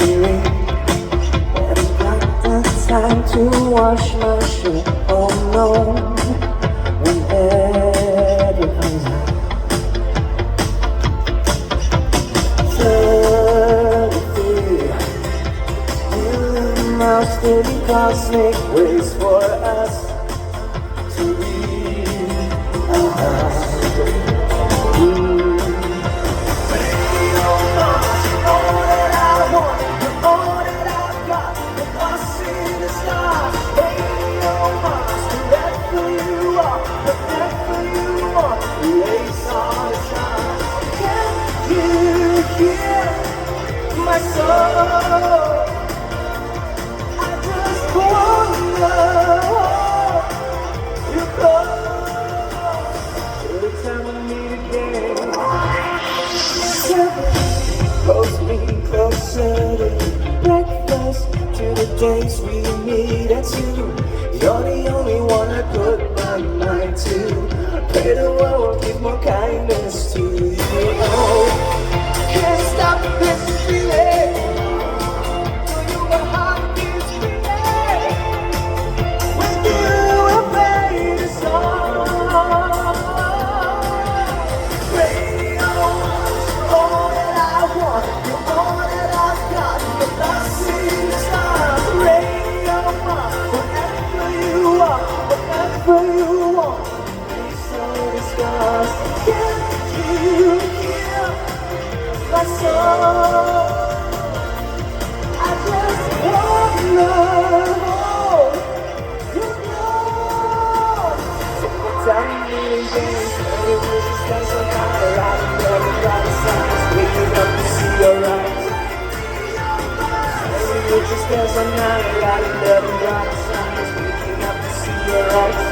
mystery. Haven't got the time to wash my shirt. Oh no, whenever comes out. 33 million miles to the cosmic ways for us to reach our house. My soul, I just wanna hold you close till the time we meet again. Pulls me closer to breakfast, to the days we meet at 2. You're the only one I put my mind to. Pray the world will give more kindness to you. Oh, can't stop this feeling. Do you know how it's feeling? When you have played a song. Radio, all that I want, you're all that I've got. The lost in the stars. Radio, whatever you are, whatever you want. These are the stars. Can you hear my soul? I just wanna hold you close. So what time you again? Maybe we just spend some time around and never got a sign. Waking up to see your eyes. Maybe we just spend some time around and never got a sign. Waking up to see your eyes.